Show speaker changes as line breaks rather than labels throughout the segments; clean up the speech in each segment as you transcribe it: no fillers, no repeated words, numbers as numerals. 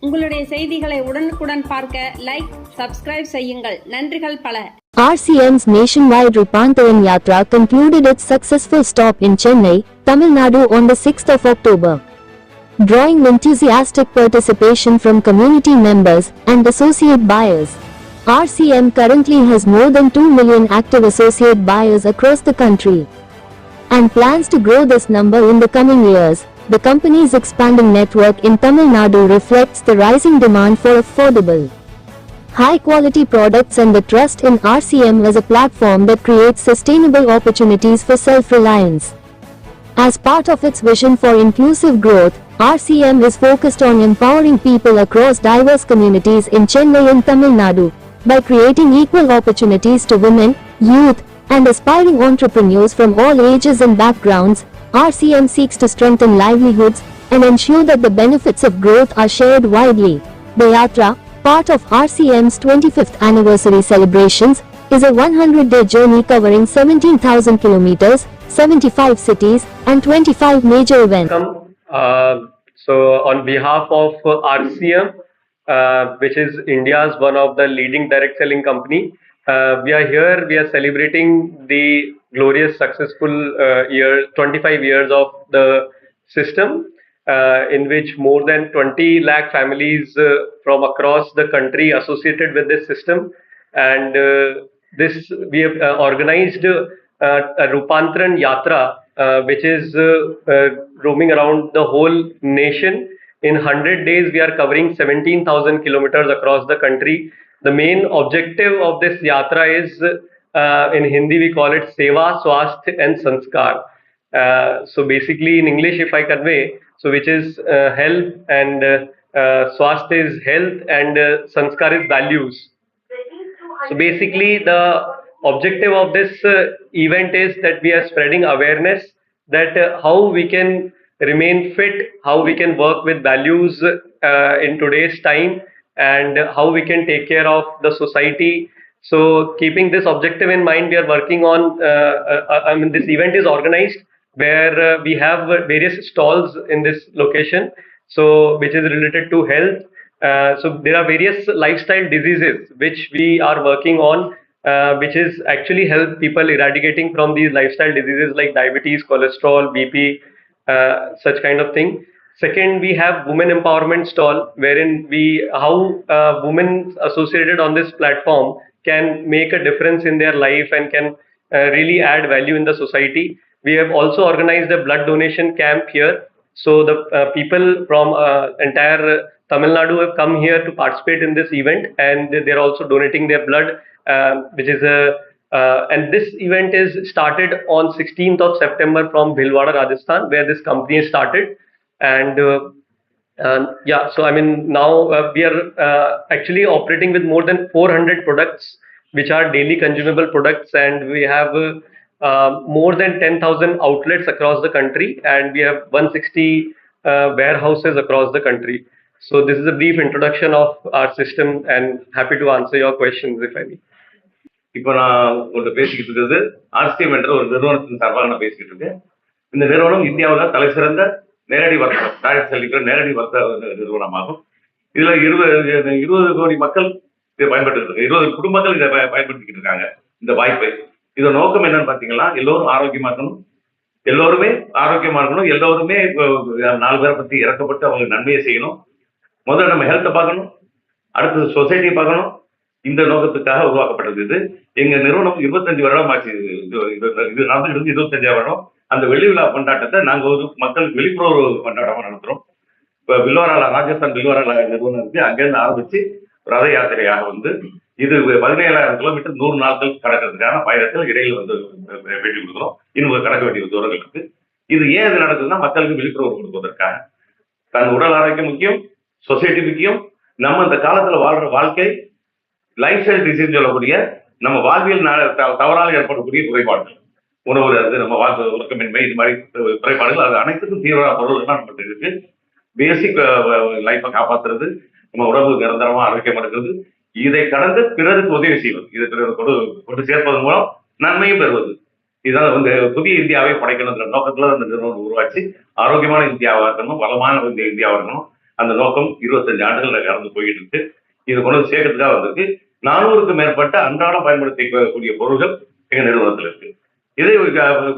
உங்களுடைய செய்திகளை உடனுக்குடன் பார்க்க லைக், சப்ஸ்கிரைப் செய்யுங்கள். நன்றிகள் பல.
RCM's nationwide Rupantaran Yatra concluded its successful stop in Chennai, Tamil Nadu on the 6th of October. Drawing enthusiastic participation from community members and associate buyers. RCM currently has more than 2 million active associate buyers across the country and plans to grow this number in the coming years. The company's expanding network in Tamil Nadu reflects the rising demand for affordable, high-quality products and the trust in RCM as a platform that creates sustainable opportunities for self-reliance. As part of its vision for inclusive growth, RCM is focused on empowering people across diverse communities in Chennai and Tamil Nadu by creating equal opportunities to women, youth, and aspiring entrepreneurs from all ages and backgrounds. RCM seeks to strengthen livelihoods and ensure that the benefits of growth are shared widely. The Yatra, part of RCM's 25th anniversary celebrations, is a 100-day journey covering 17,000 kilometers, 75 cities, and 25 major events.
So on behalf of RCM, which is India's one of the leading direct selling company, we are celebrating the glorious successful 25 years of the system, in which more than 20 lakh families from across the country associated with this system. And this we have organized a Rupantaran Yatra, which is roaming around the whole nation. In 100 days, we are covering 17,000 kilometers across the country. The main objective of this yatra is, in Hindi we call it Seva, Swasthya and Sanskar. So basically in English, if I convey, so which is health, and Swasthya is health, and Sanskar is values. So basically the objective of this event is that we are spreading awareness that how we can remain fit, how we can work with values in today's time, and how we can take care of the society. So keeping this objective in mind, we are working on, this event is organized where we have various stalls in this location, so which is related to health. So there are various lifestyle diseases which we are working on, which is actually help people eradicating from these lifestyle diseases like diabetes, cholesterol, BP, such kind of thing. Second, we have women empowerment stall, wherein how women associated on this platform can make a difference in their life and can really add value in the society. We have also organized a blood donation camp here. So the people from entire Tamil Nadu have come here to participate in this event, and they're also donating their blood, which is and this event is started on 16th of September from Bhilwara, Rajasthan, where this company is started. And so I mean now we are actually operating with more than 400 products, which are daily consumable products, and we have more than 10,000 outlets across the country, and we have 160 warehouses across the country. So this is a brief introduction of our system, and happy to answer your questions if any.
இப்போ நான் உங்கள்கிட்ட பேசிக்கிட்டு இருக்கிறது RCM என்ற ஒரு நிறுவனத்தின் சார்பாக நான் பேசிக்கிட்டு இருக்கேன். இந்த நிறுவனம் இந்தியாவில் தலை சிறந்த நேரடி வர்த்தகம், டைரக்ட் செல்லிங்கிற நேரடி வர்த்தக நிறுவனமாகும். இதுல 20 கோடி மக்கள் இதை பயன்படுத்திட்டு இருக்காங்க, 20 குடும்பங்கள் இதை பயன்படுத்திக்கிட்டு இருக்காங்க இந்த வாய்ப்பை. இதோட நோக்கம் என்னன்னு பாத்தீங்கன்னா, எல்லோரும் ஆரோக்கியமா இருக்கணும், எல்லோருமே 4 பேரை பத்தி இறக்கப்பட்டு அவங்களுக்கு நன்மையை செய்யணும். முதல்ல நம்ம ஹெல்த்தை பார்க்கணும், அடுத்தது சொசைட்டியை பார்க்கணும். இந்த நோக்கத்துக்காக உருவாக்கப்பட்டது இது. எங்க நிறுவனம் 25 வருடம் ஆச்சு, இது நடந்துட்டு 25 வருடம். அந்த வெள்ளி விழா கொண்டாட்டத்தை நாங்க ஒரு மக்களுக்கு விழிப்புணர்வு கொண்டாட்டமா நடத்துறோம். இப்ப பில்வாரால, ராஜஸ்தான் பில்வாரால நிறுவனம் இருக்கு, அங்கிருந்து ஆரம்பிச்சு ரத யாத்திரையாக வந்து இது 17,000 கிலோமீட்டர் 100 நாட்கள் கடக்கிறதுக்கான பயணத்தில் இடையில வந்து வெட்டி கொடுக்குறோம். இன்னும் கடக்க வேண்டிய தூரங்கள் இருக்கு. இது ஏன் இது நடக்குதுன்னா, மக்களுக்கு விழிப்புணர்வு கொடுப்பதற்காக. தன் உடல் ஆரோக்கியம் முக்கியம், சொசைட்டி முக்கியம். நம்ம இந்த காலத்துல வாழ்ற வாழ்க்கை லைஃப் ஸ்டைல் டிசீஸ் சொல்லக்கூடிய நம்ம வாழ்வியல் தவறால் ஏற்படக்கூடிய குறைபாடுகள், உணவு, அது நம்ம உறக்கமின்மை, இது மாதிரி குறைபாடுகள், அது அனைத்துக்கும் தீவிர பொருள் தான் நம்மகிட்ட இருக்கு. பேசிக் லைஃபை காப்பாற்றுறது, நம்ம உடம்பு நிரந்தரமா ஆரோக்கியமா இருக்கிறது, இதை கடந்து பிறருக்கு உதவி செய்வது, இதை கொண்டு சேர்ப்பதன் மூலம் நன்மையும் பெறுவது. இதுதான் வந்து புதிய இந்தியாவை படைக்கணுங்கிற நோக்கத்துல அந்த நிறுவனம் உருவாச்சு. ஆரோக்கியமான இந்தியாவா இருக்கணும், வளமான இந்தியாவா இருக்கணும். அந்த நோக்கம் 25 ஆண்டுகள் கடந்து போயிட்டு இருக்கு. இது கொண்டு வந்து சேர்க்கறதுக்காக வந்திருக்கு. 400க்கும் மேற்பட்ட அன்றாடம் பயன்படுத்தக்கூடிய பொருள்கள் எங்க நிறுவனத்தில் இருக்கு. இதை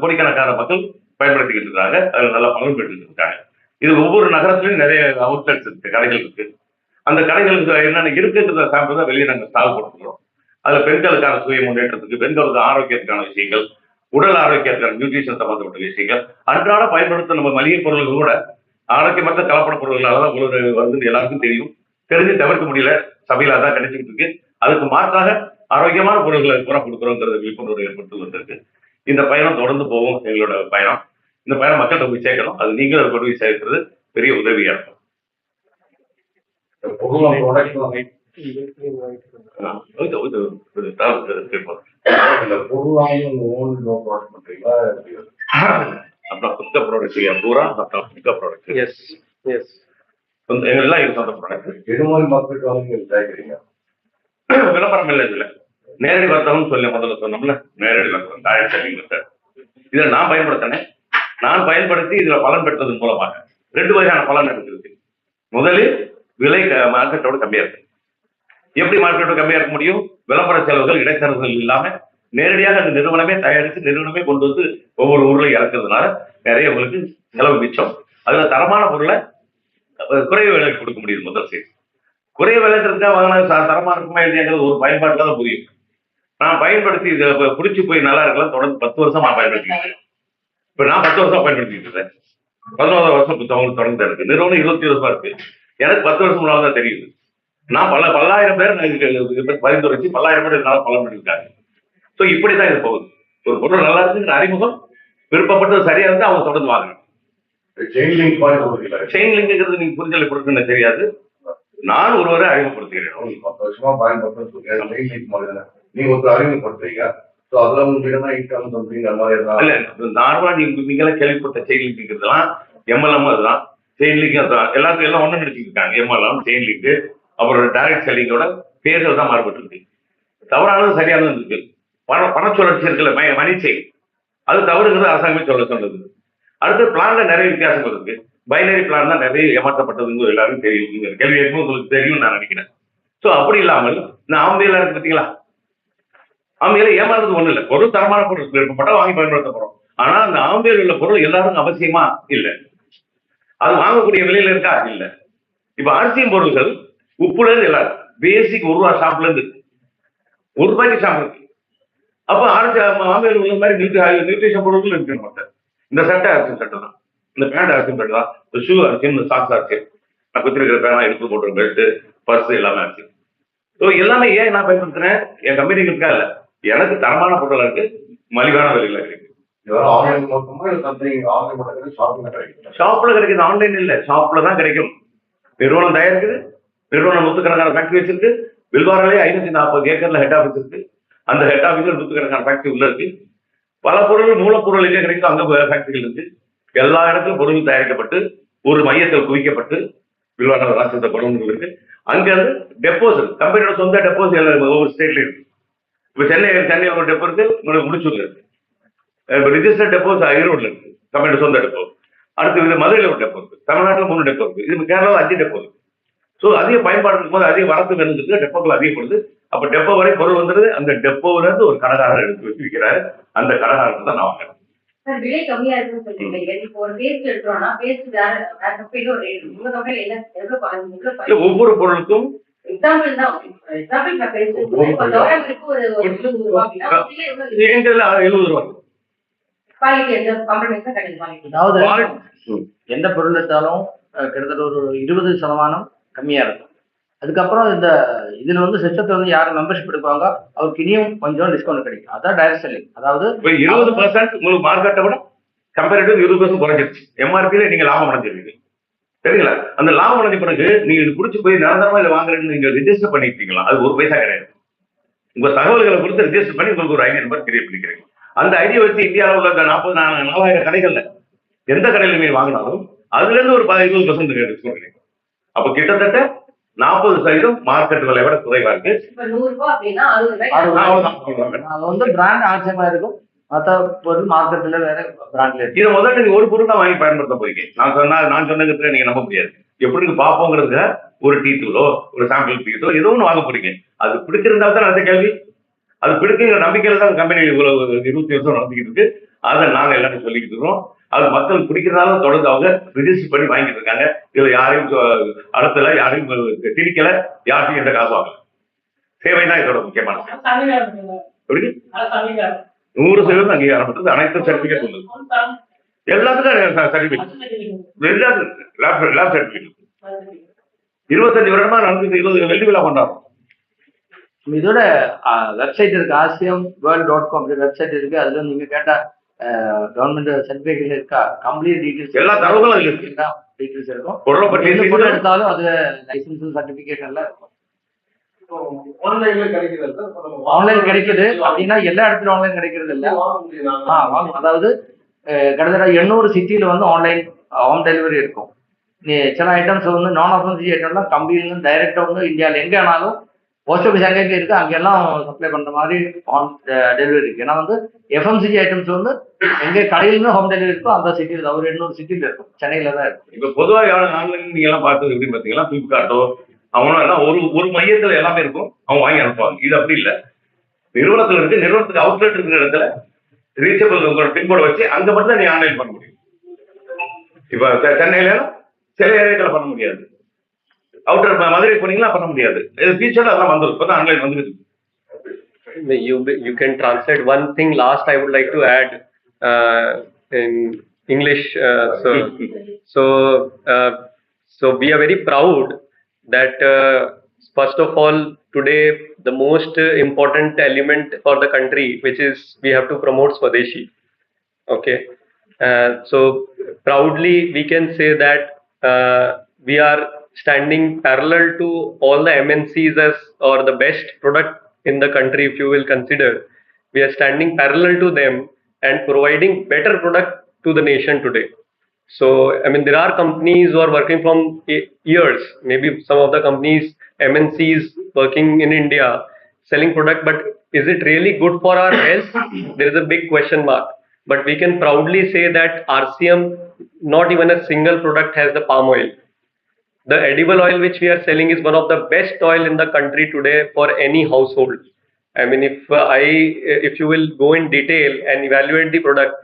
கோடிக்கணக்கான மக்கள் பயன்படுத்திக்கிட்டு இருக்காங்க. அதில் நல்லா பலன் பெற்றுட்டு இருக்காங்க. இது ஒவ்வொரு நகரத்திலையும் நிறைய அவுட்லெட்ஸ் இருக்கு, கடைகள் இருக்கு. அந்த கடைகளுக்கு என்னென்ன இருக்குங்கிற சாம்பிள் தான் வெளியே நாங்கள் ஸ்டால் போட்டுக்கிறோம். அதுல பெண்களுக்கான சுய முன்னேற்றத்துக்கு, பெண்களுக்கு ஆரோக்கியத்துக்கான விஷயங்கள், உடல் ஆரோக்கியத்துக்கான நியூட்ரிஷன் சம்பந்தப்பட்ட விஷயங்கள், அன்றாட பயன்படுத்த நம்ம மளிகை பொருள்கள் கூட ஆரோக்கியமற்ற கலப்பட பொருள்களால தான் உணவு வந்து எல்லாருக்கும் தெரியும். தெரிஞ்சு தவிர்க்க முடியல, சபையில தான் கிடைச்சிட்டு இருக்கு. அதுக்கு மாற்றாக ஆரோக்கியமான பொருட்களை கூட கொடுக்குறோங்கிறது விழிப்புணர்வு ஏற்படுத்தி வந்திருக்கு. இந்த பயணம் தொடர்ந்து போகும். எங்களோட பயணம் இந்த பயணம் மக்கள்கிட்ட போய் சேர்க்கணும். அது நீங்களும் அதை கொண்டு போய் சேர்க்கிறது பெரிய உதவியா இருக்கும். விளம்பரம் இல்லை இதுல. நேரடி வர்த்தகம் சொல்லி முதல்ல சொன்னோம்ல, நேரடி வர்த்தகம் டைரக்ட் செல்லிங் மெத்தட். இதை நான் பயன்படுத்தினேன். நான் பயன்படுத்தி இதுல பலன் பெற்றதன் மூலமாக 2 வகையான பலன் எனக்கு இருக்கு. முதலில் விலை மார்க்கெட்டோட கம்மியா இருக்கு. எப்படி மார்க்கெட்டோட கம்மியா இருக்க முடியும்? விளம்பர செலவுகள், இடைத்தரகர்கள் இல்லாம நேரடியாக அந்த நிறுவனமே தயாரித்து நிறுவனமே கொண்டு வந்து ஒவ்வொரு ஊர்ல இறக்குறதுனால நிறைய உங்களுக்கு செலவு மிச்சம். அதுல தரமான பொருளை குறைவு விலைக்கு கொடுக்க முடியுது. முதல் சரி, குறைய விளையாட்டுறதுக்காக வாங்கினா தரமா இருக்குமா இல்லையாங்கிறது ஒரு பயன்பாட்டுல தான் புரியும். நான் பயன்படுத்தி இதை பிடிச்சி போய் நல்லா இருக்கலாம். தொடர்ந்து 10 வருஷம் நான் பயன்படுத்திக்கிறேன். இப்ப நான் 10 வருஷம் பயன்படுத்திட்டு இருக்கேன். 11வது வருஷம் புத்தகம் தொடர்ந்து இருக்கு. நிறுவனம் 20 வருஷமா இருக்கு. எனக்கு 10 வருஷம் முன்னால தான் தெரியுது. நான் பல்லாயிரம் பேர் பரிந்துரைச்சு 1000 பேர் இதனால பலன் பண்ணியிருக்காங்க. ஸோ இப்படிதான் இது போகுது. ஒரு பொருள் நல்லா இருக்குங்கிற அறிமுகம், விருப்பப்பட்டது சரியா இருந்தா அவங்க தொடர்ந்து வாங்கணும். செயின் லிங்க்ங்கிறது நீங்க புரிஞ்சலை கொடுக்குன்னு தெரியாது. நான் ஒருவரை அறிமுகப்படுத்துகிறேன்.
10 வருஷமா பயன்படுத்த நீங்க ஒரு அறிமுகப்படுத்துறீங்க.
நார்மலா நீங்களாம் கேள்விப்பட்ட செயின் லிங்க்ங்கிறதுலாம் எம்எல்எம் அதுதான், செயின் லிங்க் அதுதான். எல்லாத்துக்கும் எல்லாம் ஒண்ணு நினைச்சுட்டு இருக்காங்க. எம்எல்எம், செயின் லிங்க், அப்புறம் டைரக்ட் செல்லிங்கோட பேர்கள் தான் மாறுபட்டு இருக்கு. தவறானது சரியானது இருக்கு. பண சுழற்சி இருக்குல்ல, மணி செயின், அது தவறுங்கிறது அரசாங்கமே சொல்றது. அடுத்து பிளான்ல நிறைய வித்தியாசம் இருக்கு. பைனரி பிளான் தான் நிறைய ஏமாற்றப்பட்டதுங்க எல்லாரும் தெரியும். நீங்க கேள்வி கேட்கும் உங்களுக்கு தெரியும் நான் நினைக்கிறேன். ஸோ அப்படி இல்லாமல் இந்த ஆம்பையில இருக்கு பார்த்தீங்களா, ஆம்பையில ஏமாறது ஒண்ணு இல்லை. பொருள் தரமான பொருள் விருப்பப்பட்டா வாங்கி பயன்படுத்த போறோம். ஆனா அந்த ஆம்பையில் உள்ள பொருள் எல்லாருக்கும் அவசியமா இல்லை. அது வாங்கக்கூடிய விலையில இருக்கா? இல்லை. இப்ப அரிசியும் பொருள்கள் உப்புல இருந்து எல்லாரும் பேசிக் ₹1 ஷாப்ல இருந்து ₹1 ஷாப் இருக்கு. அப்ப ஆம்பையில் உள்ள மாதிரி நியூட்ரிஷன் பொருட்கள் இருக்கு. மொத்தம் இந்த சட்டை அரிசி சட்டை தான், இந்த பேண்ட் அரிசி சட்டை தான், இந்த ஷூ அரிசி, இந்த சாக்ஸ் அரிசி, நான் குத்திருக்கிற பேனா, எடுத்து போட்டுற பெல்ட், பர்ஸ் எல்லாமே அரிசி. ஸோ எல்லாமே ஏன் நான் பயன்படுத்துறேன்? என் கம்பெனிக்கு இருக்கா இல்லை, எனக்கு தரமான பொருள் இருக்கு, மலிவான விலையில இருக்கு. ஷாப்ல கிடைக்குது, ஆன்லைன் இல்ல, ஷாப்ல தான் கிடைக்கும். நிறுவனம் தயாரிக்குது, நிறுவனம் நூற்றுக்கணக்கான ஃபேக்டரி வச்சிருக்கு. வில்வாரிலே 540 ஏக்கர்ல ஹெட் ஆஃபீஸ் இருக்கு. அந்த ஹெட் ஆஃபீஸ்ல நூற்றுக்கணக்கான ஃபேக்டரி உள்ள இருக்கு. பல பொருள் மூலப்பொருள் எங்கே கிடைக்கும் அங்க ஃபேக்டரிகள் இருக்கு. எல்லா இடத்துலும் பொருள் தயாரிக்கப்பட்டு ஒரு மையத்தில் குவிக்கப்பட்டு வில்வான ராசியத்தை படங்கள் இருக்கு. அங்க இருந்து டெப்போஸ், கம்பெனியோட சொந்த டெப்போஸ் ஒவ்வொரு ஸ்டேட்ல இருக்கு. இப்ப சென்னை ஒரு டெப்போ இருக்கு, முடிச்சூர்ல இருக்கு. ரிஜிஸ்டர் டெப்போஸ் ஈரோடுல இருக்கு, கம்பெனியோட சொந்த டெப்போ. அடுத்து மதுரையில ஒரு டெப்போ இருக்கு, தமிழ்நாட்டில் 3 டெப்போ இருக்கு, இது கேரளாவில் 5 டெப்போ இருக்கு. ஸோ அதிக பயன்பாடு இருக்கும் போது அதிக வரத்து வேணுங்கிறது டெப்போக்கள் அதிகப்படுது. அப்ப டெப்போ வரை பொருள் வந்துருது. அந்த டெப்போல இருந்து ஒரு கடைக்காரர் எடுத்து வச்சு விற்கிறாரு. அந்த கடைக்காரருக்கு தான் நான் வாங்குறேன்.
விலை கம்மியா இருக்குன்னு சொல்றீங்க. இப்போ ஒரு பேஸ்ட் எடுக்கிறோம்னா பேஸ்ட் வேற கம்பெனில ஒரு ரேட், உங்க கம்பெனில என்ன எவ்வளவு?
ஒவ்வொரு பொருளுக்கும்
எக்ஸாம்பிள் தான், எக்ஸாம்பிள் நான் பேஸ்ட் ஒரு தோராயத்துக்கு ஒரு ₹70
₹70
குவாலிட்டி எந்த காம்ப்ரமைஸ் கிடைக்கும்.
அதாவது எந்த பொருள் எடுத்தாலும் கிட்டத்தட்ட ஒரு 20% கம்மியா இருக்கும். அதுக்கப்புறம் இதுல சிஸ்டத்தை யாரு மெம்பர்ஷிப் எடுப்பாங்க அவருக்கு இனியும் கொஞ்சம் டிஸ்கவுண்ட் கிடைக்கும். அதான் டைரக்ட் செல்லிங். அதாவது
20% உங்களுக்கு மார்க்கெட்டை விட கம்பேரிட்டிவ் 20% குறைஞ்சிருச்சு. எம்ஆர்பியில நீங்க லாபம் அடைஞ்சிருக்கீங்க, சரிங்களா? அந்த லாபம் அடைஞ்ச பிறகு நீங்க இது பிடிச்சி போய் நிரந்தரமா இதை வாங்குறதுன்னு நீங்க ரிஜிஸ்டர் பண்ணிருக்கீங்களா? அது ₹1 கிடையாது. உங்க தகவல்களை கொடுத்து ரிஜிஸ்டர் பண்ணி உங்களுக்கு ஒரு ஐடி நம்பர் கிரியேட் பண்ணிக்கிறீங்க. அந்த ஐடியை வச்சு இந்தியாவில் உள்ள 40,000 கடைகள்ல எந்த கடையில நீங்க வாங்கினாலும் அதுல இருந்து ஒரு 20% டிஸ்கவுண்ட் கிடைக்கும். அப்ப கிட்டத்தட்ட 40% மார்க்கெட் விலை விட குறைவா இருக்கு.
பிராண்ட் ஆச்சரியமா இருக்கும். மற்ற பொருள் மார்க்கெட்ல வேற பிராண்ட்ல இருக்கு.
இதை முதல்ல நீங்க ஒரு பொருள் தான் வாங்கி பயன்படுத்த போறீங்க. நான் சொன்னதுக்கு நீங்க நம்ப முடியாது. எப்படி இருக்கு பார்ப்போங்கிறதுக்கு ஒரு டீ தூளோ ஒரு சாம்பிள் டீ தூளோ ஏதோ ஒன்று வாங்க போறீங்க. அது பிடிச்சிருந்தா தான் அடுத்த கேள்வி. அது பிடிக்குங்கிற நம்பிக்கையில தான் கம்பெனி இவ்வளவு 20 வருஷம் நடத்திக்கிட்டு இருக்கு. அதை நாங்க எல்லாரும் சொல்லிக்கிட்டு இருக்கோம். அது மக்கள் பிடிக்கிறதால தொடர்ந்து அவங்க ரிஜிஸ்டர் பண்ணி வாங்கிட்டு இருக்காங்க. இதுல யாரையும் அடத்துல யாரையும் திணிக்கல, யாருக்கும் எந்த காசு வாங்கல. சேவை தான் இதோட முக்கியமான எப்படி 100% அங்கீகாரம் பண்றது அனைத்து சர்டிபிகேட் உள்ளது. எல்லாத்துக்கும் சர்டிபிகேட், லேப் சர்டிபிகேட் 25 வருடமா நடந்து 20 வெள்ளி விழா கொண்டாடுறோம்.
இதோட வெப்சைட் இருக்கு, asiamworld.com வெப்சைட் இருக்கு. அதுல நீங்க கேட்ட கவர்மெண்ட் சர்டிபிகேட் இருக்கா, கம்ப்ளீட் டீடைல்ஸ்
எல்லா தரவுகளும் அதுல இருக்கு.
டீடைல்ஸ் இருக்கும்.
பொருளை பற்றி
எந்த பொருள் எடுத்தாலும் அது லைசன்ஸ் சர்டிபிகேட் எல்லாம் இருக்கும்.
ஆன்லைன்ல கிடைக்குது.
ஆன்லைன் கிடைக்குது அப்படின்னா எல்லா இடத்துலயும் ஆன்லைன் கிடைக்கிறது இல்ல. வாங்க, அதாவது கிட்டத்தட்ட 800 சிட்டியில வந்து ஆன்லைன் ஹோம் டெலிவரி இருக்கும். சில ஐட்டம்ஸ் வந்து நான் எஃப்எம்சிஜி ஐட்டம்லாம் கம்பெனில டைரக்டா வந்து இந்தியாவில் எங்க ஆனாலும் போஸ்ட் ஆஃபீஸ் எங்கே இருக்கு அங்கெல்லாம் சப்ளை பண்ற மாதிரி ஆன் டெலிவரி இருக்கு. ஏன்னா வந்து எஃப்எம்சிஜி ஐட்டம்ஸ் வந்து எங்க கடையிலுமே ஹோம் டெலிவரி இருக்கும். அந்த சிட்டியில் ஒரு 800 சிட்டியில் இருக்கும், சென்னையில தான் இருக்கும்.
இப்ப பொதுவாக ஆன்லைன் நீங்க எல்லாம் பார்த்தது எப்படின்னு பாத்தீங்கன்னா பிளிப்கார்ட்டோ அவங்களும் எல்லாம் ஒரு மையத்துல எல்லாமே இருக்கும், அவங்க வாங்கி அனுப்புவாங்க. இது அப்படி இல்லை, நிறுவனத்துல இருக்கு, நிறுவனத்துக்கு அவுட்லெட் இருக்கிற இடத்துல ரீச்சபிள் உங்களோட பின்போட வச்சு அங்க மட்டும் தான் நீ ஆன்லைன் பண்ண முடியும். இப்ப சென்னையில சில ஏரியாக்களை பண்ண முடியாது, அவுட்டர் மதுரை போனீங்கன்னா பண்ண முடியாது. ஃபியூச்சர்ல அதெல்லாம் வந்துடும், இப்பதான் ஆன்லைன் வந்துருக்கு.
You can translate one thing. Last, I would like to add in English. So we are very proud that first of all today the most important element for the country, which is we have to promote Swadeshi. Okay, so proudly we can say that we are standing parallel to all the MNCs as or the best product in the country. If you will consider, we are standing parallel to them and providing better product to the nation today. So I mean, there are companies who are working from years, maybe some of the companies MNCs working in India selling product, but is it really good for our health? There is a big question mark. But we can proudly say that RCM, not even a single product has the palm oil. The edible oil which we are selling is one of the best oil in the country today for any household. I mean, if you will go in detail and evaluate the product,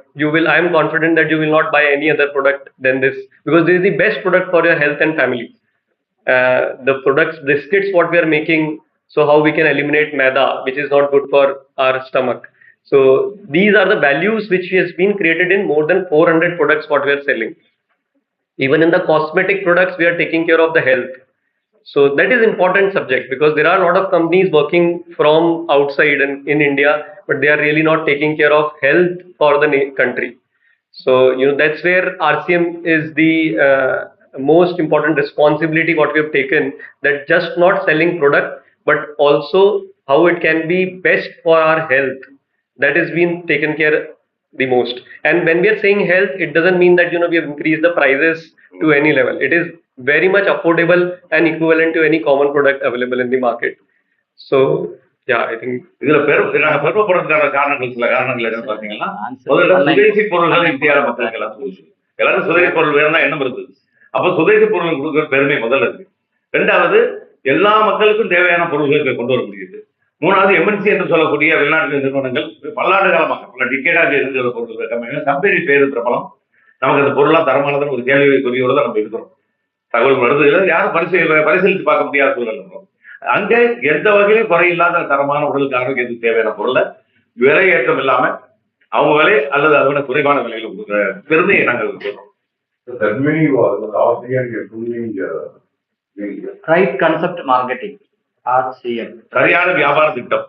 I am confident that you will not buy any other product than this, because this is the best product for your health and family. The products, biscuits what we are making, so how we can eliminate maida, which is not good for our stomach. So these are the values which has been created in more than 400 products what we are selling. Even in the cosmetic products, we are taking care of the health. So that is important subject, because there are a lot of companies working from outside and in India, but they are really not taking care of health for the country. So that's where RCM is the most important responsibility what we have taken, that just not selling product, but also how it can be best for our health. That is being taken care the most. And when we are saying health, it doesn't mean that we have increased the prices to any level. It is very much affordable and equivalent to any common product available in the market. So yeah, I think
இதுல நாங்க பெருமைப்படுறதுக்கான காரணங்கள், சில காரணங்கள் என்னன்னு பாத்தீங்கன்னா, முதல்ல சுதேசி பொருள்கள் இந்தியாவில மக்களுக்கு எல்லாரும் சுதேசி பொருள் வேணும்னா எண்ணம் இருந்தது. அப்ப சுதேசி பொருள் கொடுக்குற பெருமை முதல்ல இருக்கு. ரெண்டாவது, எல்லா மக்களுக்கும் தேவையான பொருள்களை கொண்டு வர முடியுது. மூணாவது, எம்என்சி என்று சொல்லக்கூடிய வெளிநாட்டு நிறுவனங்கள் பல்லாண்டு காலமாக பல டிக்கெட்டாக இருக்கிற பொருட்கள் கம்பெனி பேரு பிரபலம், நமக்கு அந்த பொருளாக தரமானதுன்னு ஒரு கேள்விக்குறியோட தான் நம்ம இருக்கிறோம். தகவல் வருது, யாரும் பரிசீலித்து பார்க்க முடியாத சூழல் இருக்கும். அங்கே எந்த வகையிலும் குறையில்லாத தரமான உடலுக்கு ஆரோக்கியத்துக்கு தேவையான பொருளை விலை ஏற்றம் இல்லாம அவங்க விலை அல்லது அதை விட குறைவான விலையில கொடுக்குற பெருமையை நாங்கள் கொடுக்குறோம்.
ரைட் கான்செப்ட் மார்க்கெட்டிங், RCM,
சரியான வியாபார திட்டம்.